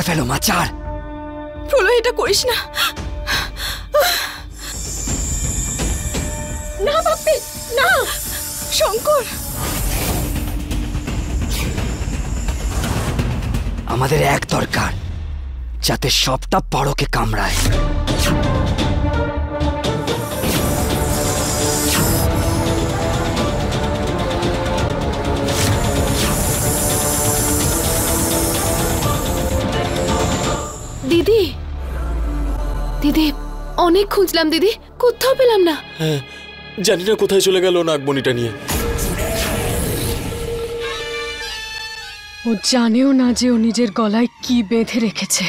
মার ফেলো মাচার। প্রলয় এটা করিস না। না বাপ্পি না। শঙ্কর, আমাদের এক দরকার যাতে সবটা পারোকে কামড়ায়। দিদি দিদি অনেক খুঁজলাম দিদি, কোথাও পেলাম না। হ্যাঁ, জানি না কোথায় চলে গেল নাগমণিটা নিয়ে। ও জানেও না যে ও নিজের গলায় কি বেঁধে রেখেছে,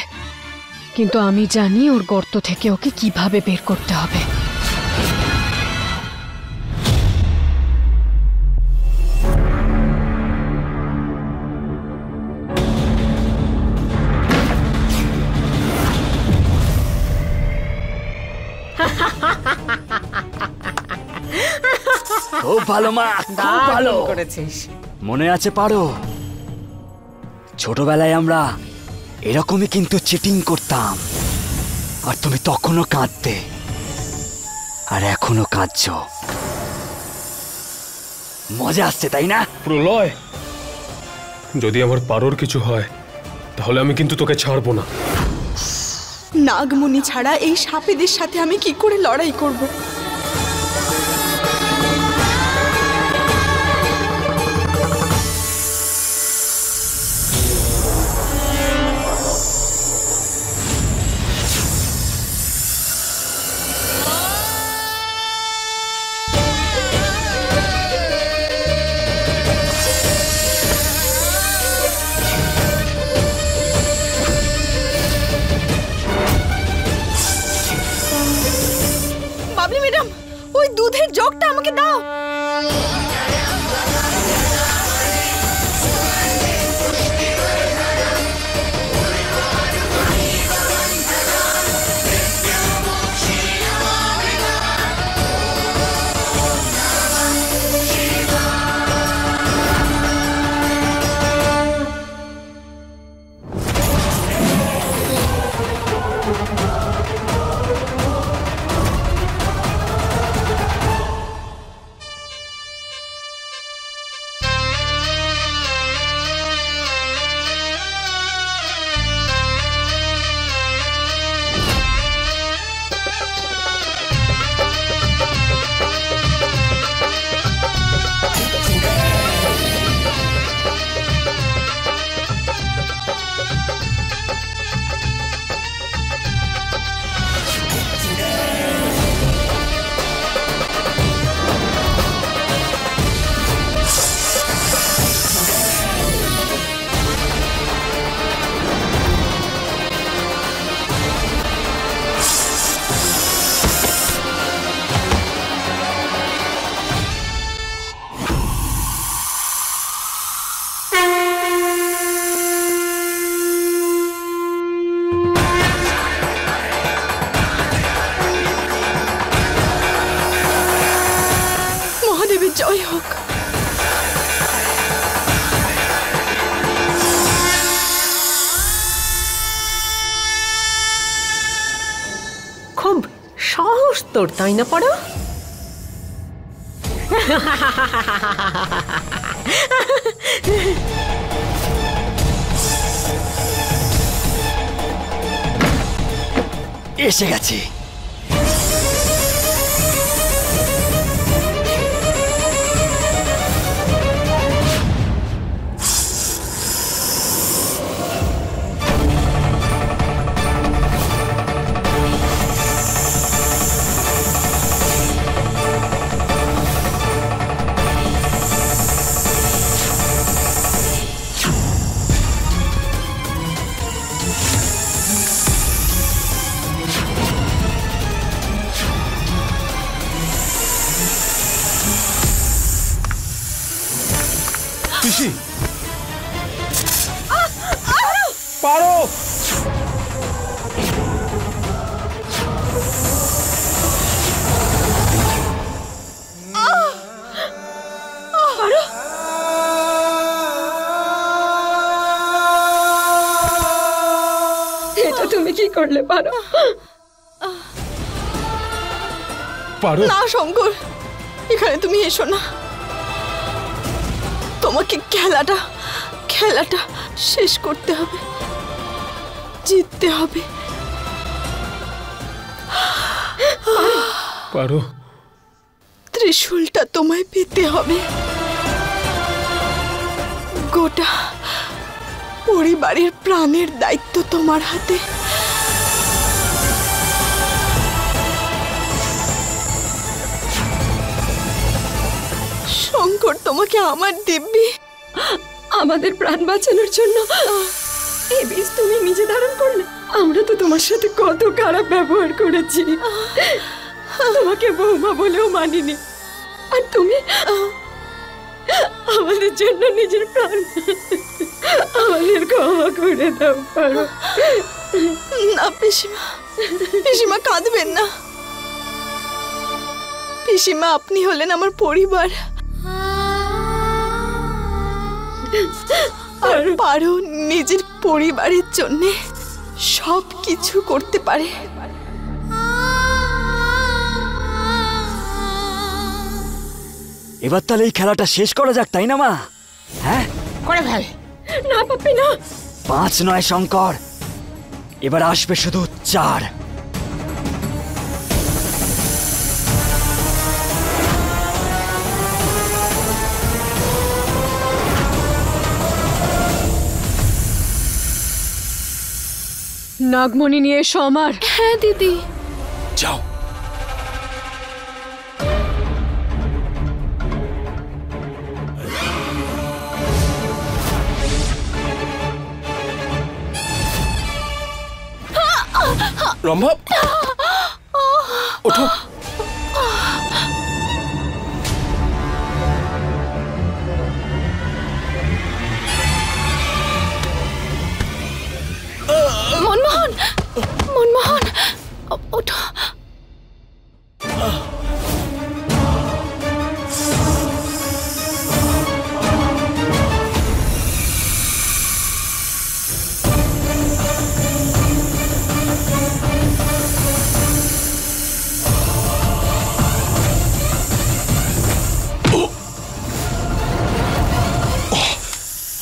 কিন্তু আমি জানি ওর গর্ত থেকে ওকে কিভাবে বের করতে হবে। খুব ভালো মা, খুব ভালো করেছিস। মনে আছে পারো, ছোটবেলায় আমরা এরকমই কিন্তু চিটিং করতাম, আর তুমি তখনও কাঁদতে, আর এখনো কাঁদছো। মজা আসছে তাই না? প্রলয়, যদি আমার পারোর কিছু হয় তাহলে আমি কিন্তু তোকে ছাড়বো না। নাগমণি ছাড়া এই সাপেদের সাথে আমি কি করে লড়াই করব? বাবলি ম্যাডাম, ওই দুধের জগটা আমাকে দাও। মহাদেবের জয় হোক। খুব সাহস তোর, তাই না পারো? এসে গেছি। পিসি, পারো। করলে পারো। পারো না শঙ্কর, এখানে তুমি এসো না। তোমাকে খেলাটা শেষ করতে হবে, জিততে হবে। পারো। ত্রিশূলটা তোমায় পেতে হবে। গোটা পরিবারের প্রাণের দায়িত্ব তোমার হাতে। শঙ্কর তোমাকে আমার দিব্যি। আমাদের প্রাণ বাঁচানোর জন্য এই বিষ তুমি নিজে ধারণ করলে। আমরা তো তোমার সাথে কত খারাপ ব্যবহার করেছি, তোমাকে বৌমা বলেও মানিনি, আর তুমি আমাদের জন্য নিজের প্রাণ। আমাদের ক্ষমা করে দাও পারো। না পিসিমা কাঁদবেন না। পিসিমা, আপনি হলেন আমার পরিবার। আর পারো নিজের পরিবারের জন্যে সব কিছু করতে পারে। এবার তাহলে এই খেলাটা শেষ করা যাক, তাই না মা? হ্যাঁ করে ফেল। না পাপি না। 5 নয় শঙ্কর, এবার আসবে শুধু 4। নাগমণি নিয়ে এসো আমার। হ্যাঁ দিদি। যাও। রম্ভা, ওঠো। মনমোহন, ওঠো।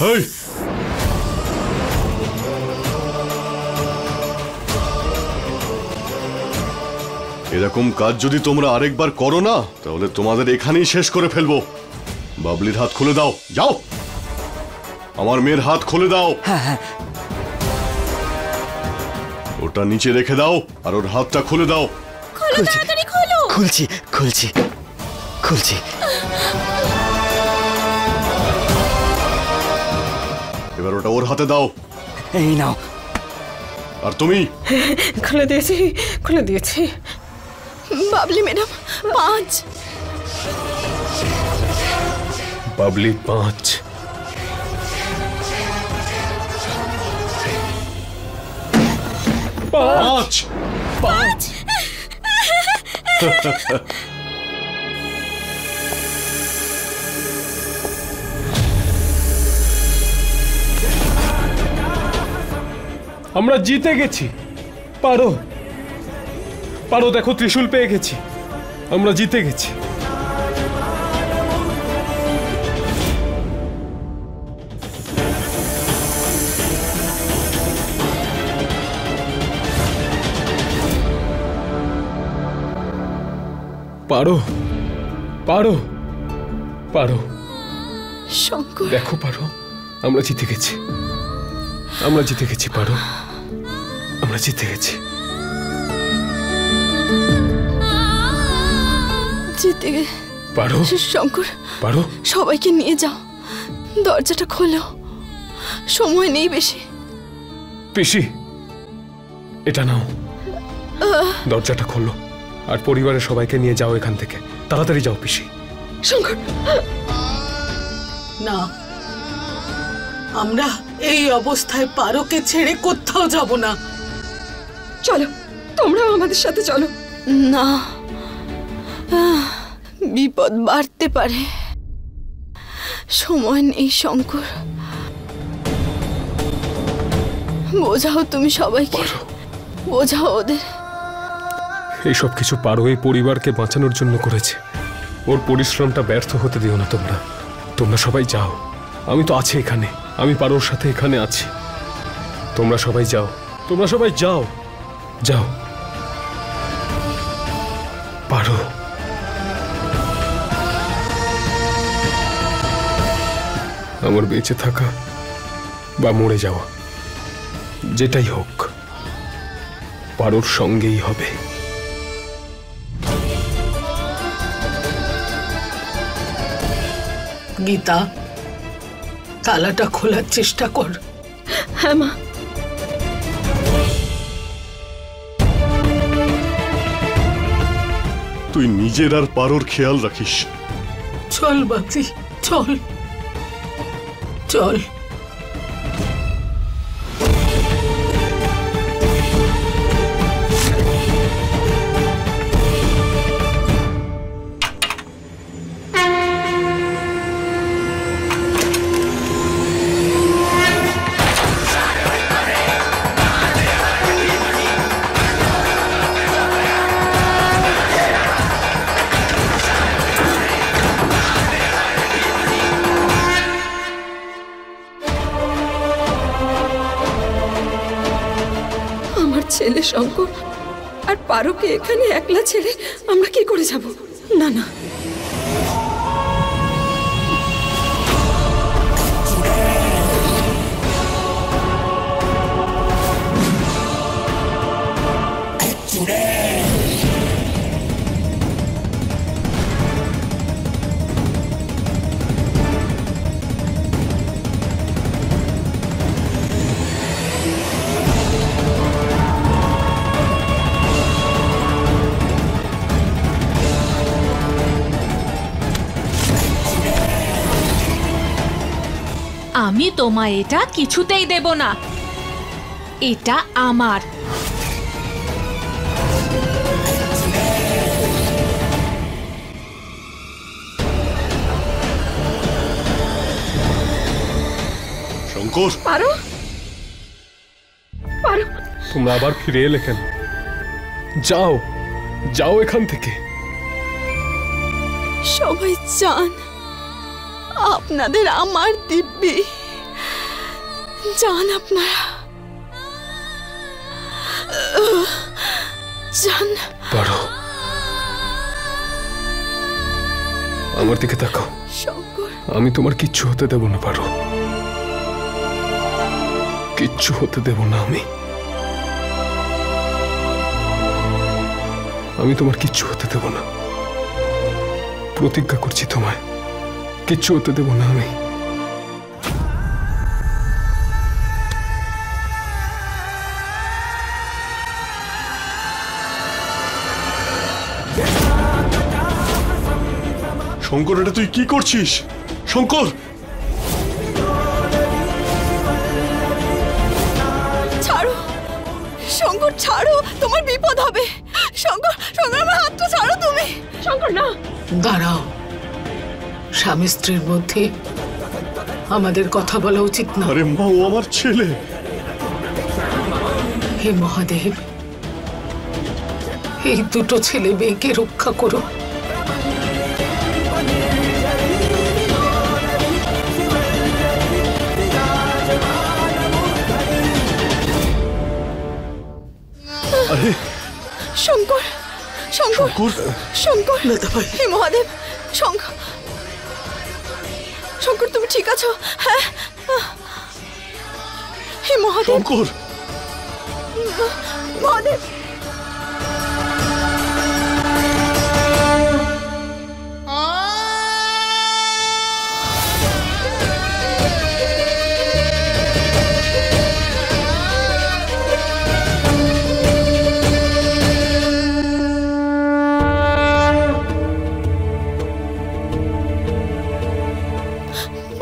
হেই, এরকম কাজ যদি তোমরা আরেকবার করো না, তাহলে তোমাদের এখানেই শেষ করে ফেলবো। বাবলির হাত খুলে দাও, যাও। আমার মেয়ের হাত খুলে দাও। ওটা নিচে রেখে দাও, আর ওর হাতটা খুলে দাও। খুলছি। এবার ওটা ওর হাতে দাও। এই নাও। আর তুমি? খুলে দিয়েছি। বাবলি ম্যাডাম, 5। বাবলি 5। পাঁচ। আমরা জিতে গেছি। পারো, দেখো ত্রিশূল পেয়ে গেছি। আমরা জিতে গেছি। পারো। শঙ্কর, দেখো পারো, আমরা জিতে গেছি। পারো, আমরা জিতে গেছি। পারো। শঙ্কর, পারো। সবাইকে নিয়ে যাও, দরজাটা খোলো, সময় নেই বেশি। পিসি, এটা নাও, দরজাটা খোলো, আর পরিবারের সবাইকে নিয়ে যাও এখান থেকে। তাড়াতাড়ি যাও পিসি। শঙ্কর, না, আমরা এই অবস্থায় পারোকে ছেড়ে কোথাও যাব না। চলো, তোমরাও আমাদের সাথে চলো। না, বিপদ বাড়তে পারে, সময় নেই শঙ্কর। বোঝাও তুমি সবাইকে। বোঝাও ওদের। এইসব কিছু পারো এই পরিবারকে বাঁচানোর জন্য করেছে। ওর পরিশ্রমটা ব্যর্থ হতে দিও না তোমরা। তোমরা সবাই যাও, আমি তো আছি এখানে, আমি পারোর সাথে এখানে আছি। তোমরা সবাই যাও, তোমরা সবাই যাও, যাও। পারো, আমার বেঁচে থাকা বা মরে যাওয়া যেটাই হোক পারোর সঙ্গেই হবে। গীতা, তালাটা খোলার চেষ্টা কর। হ্যাঁ মা। তুই নিজের আর পারোর খেয়াল রাখিস। চল বাপি, চল চল। ছেলে শঙ্কর আর পারোকে এখানে একলা ছেড়ে আমরা কি করে যাব? না না, আমি তোমায় এটা কিছুতেই দেব না। এটা আমার। শঙ্কর, পারো পারো, তোমরা আবার ফিরে এলে কেন? যাও, যাও এখান থেকে। সবাই চান আপনাদের আমার দিব্যি। যান আপনারা, যান। পারো, আমার দিকে তাকাও। শঙ্কর, আমি তোমার কিচ্ছু হতে দেব না পারো, কিচ্ছু হতে দেব না। আমি তোমার কিচ্ছু হতে দেব না। প্রতিজ্ঞা করছি তোমায় কিচ্ছু হতে দেব না আমি। শঙ্কর, এটা তুই কি করছিস? শঙ্কর, ছাড়ো শঙ্কর, ছাড়ো, তোমার বিপদ হবে। শঙ্কর, শঙ্কর, আমার হাতটা ছাড়ো তুমি। শঙ্কর না। দাঁড়াও, স্বামী স্ত্রীর মধ্যে আমাদের কথা বলা উচিত না। আরে মা, ও আমার ছেলে। হে মহাদেব, এই দুটো ছেলে মেয়েকে রক্ষা করো। আরে শঙ্কর, শঙ্কর, শঙ্কর, শঙ্কর, দাদা ভাই, হে মহাদেব। শঙ্কর, শঙ্কর, তুমি ঠিক আছো? হ্যাঁ, হে মহাদেব, শঙ্কর, মহাদেব।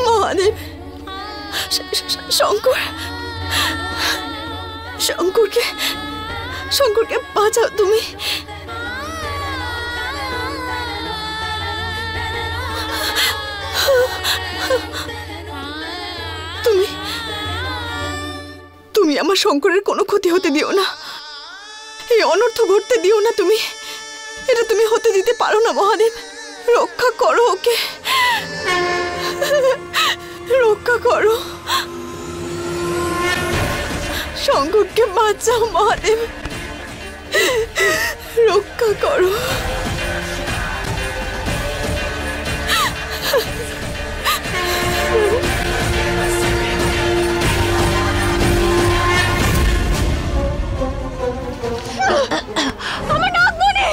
মহাদেব, শঙ্কর, শঙ্করকে, শঙ্করকে বাঁচাও তুমি। তুমি তুমি আমার শঙ্করের কোনো ক্ষতি হতে দিও না। এই অনর্থ ঘটতে দিও না তুমি। এটা তুমি হতে দিতে পারো না মহাদেব। রক্ষা করো ওকে, রক্ষা করো। শঙ্করকে বাঁচাও মহাদেব, রক্ষা করো। আমার নাগমণি!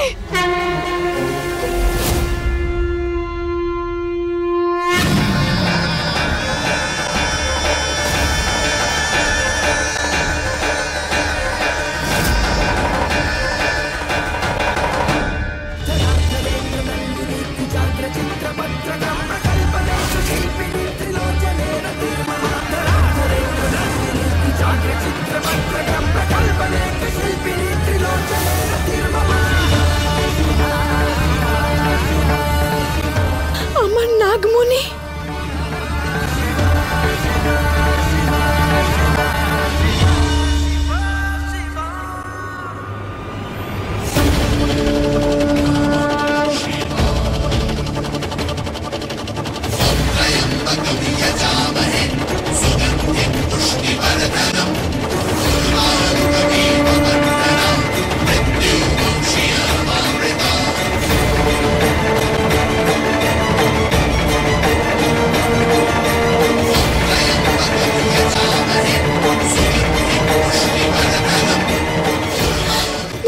আমার নাগমণি!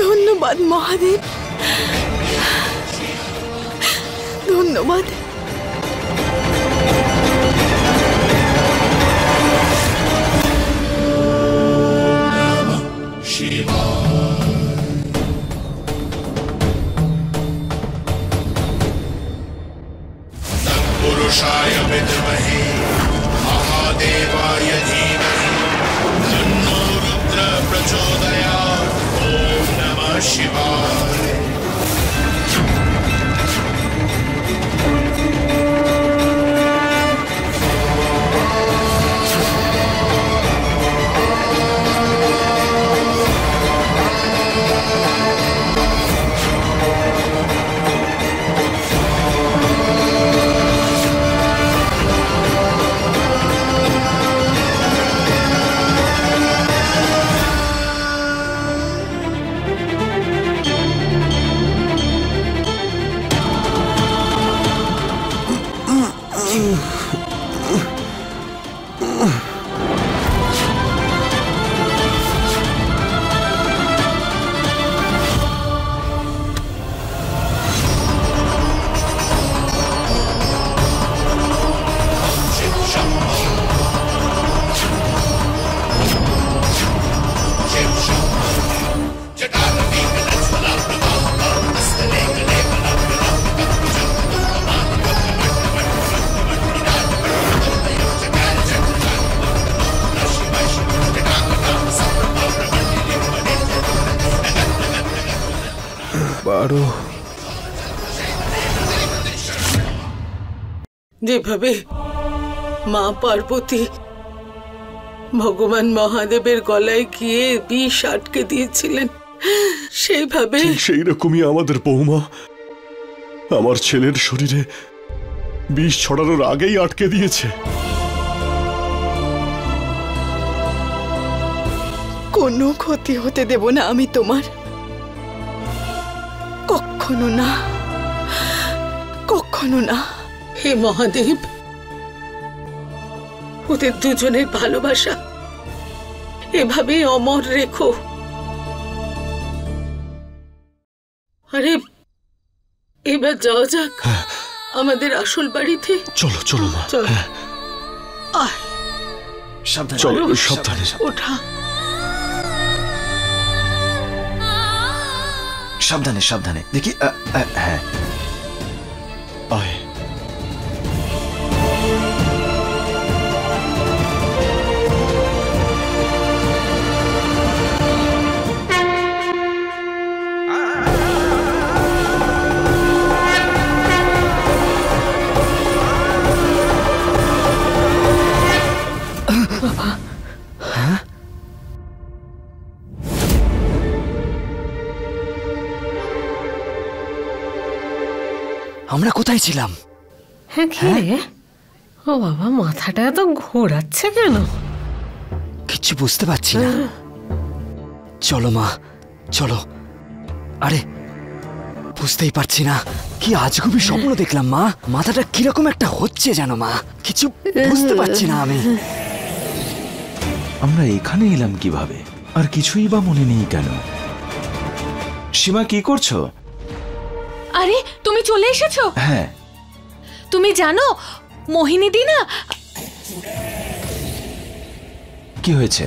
ধন্যবাদ মহাদেব, ধন্যবাদ। पुरुषाय विद्महे महादेवाय धीमहि तन्नो रुद्र प्रचोदयात्। ओम नमः शिवाय। যেভাবে মা পার্বতী ভগবান মহাদেবের গলায় গিয়ে বিষ আটকে দিয়েছিলেন, সেইভাবে সেই রকমই আমাদের বৌমা আমার ছেলের শরীরে বিষ ছড়ানোর আগেই আটকে দিয়েছে। কোনো ক্ষতি হতে দেব না আমি তোমার, কখনো না, কখনো না। হে মহাদেব, ওদের দুজনের ভালোবাসা এভাবে অমর রেখো। আরে এবার যাওয়া যাক আমাদের আসল বাড়িতে। চলো চলো মা, চলো। চলো সাবধানে। ওঠা সাবধানে সাবধানে, দেখি। হ্যাঁ, আয়। আমরা কোথায় ছিলাম? হ্যাঁ কি রে? ও বাবা, মাথাটা এত ঘোরাচ্ছে কেন? কিচ্ছু বুঝতে পারছি না। চলো মা, চলো। আরে বুঝতেই পারছি না, কি আজগুবি স্বপ্ন দেখলাম মা। মাথাটা কিরকম একটা হচ্ছে জানো মা, কিছু বুঝতে পারছি না আমি। আমরা এখানে এলাম কিভাবে, আর কিছুই বা মনে নেই কেন? সীমা, কি করছো? আরে তুমি চলে এসেছো? হ্যাঁ। তুমি জানো মোহিনীদি না, কি হয়েছে?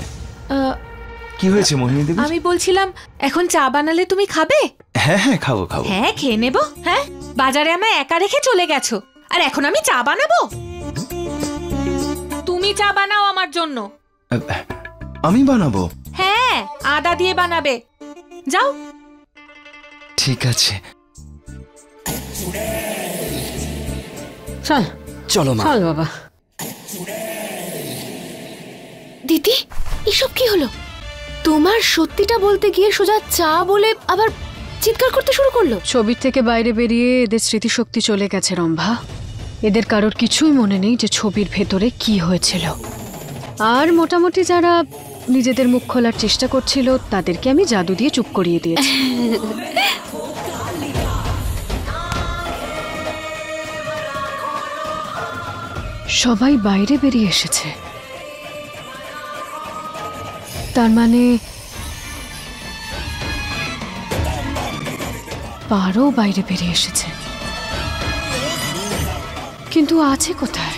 কি হয়েছে মোহিনী দেবী? আমি বলছিলাম এখন চা বানালে তুমি খাবে? হ্যাঁ হ্যাঁ, খাবো খাবো। হ্যাঁ খেয়ে নেবো। হ্যাঁ, বাজারে আমায় একা রেখে চলে গেছো, আর এখন আমি চা বানাবো? তুমি চা বানাও আমার জন্য। আমি বানাবো? হ্যাঁ, আদা দিয়ে বানাবে। যাও। ঠিক আছে। চল চলো মা। চল বাবা। দিদি, এসব কি হলো? তোমার সত্যিটা বলতে গিয়ে সোজা চা বলে আবার চিৎকার করতে শুরু করলো। ছবির থেকে বাইরে বেরিয়ে এদের স্মৃতিশক্তি চলে গেছে রম্ভা। এদের কারোর কিছুই মনে নেই যে ছবির ভেতরে কি হয়েছিল। আর মোটামুটি যারা নিজেদের মুখ খোলার চেষ্টা করছিল তাদেরকে আমি জাদু দিয়ে চুপ করিয়ে দিয়েছি। সবাই বাইরে বেরিয়ে এসেছে, তার মানে পারও বাইরে বেরিয়ে এসেছে, কিন্তু আছে কোথায়?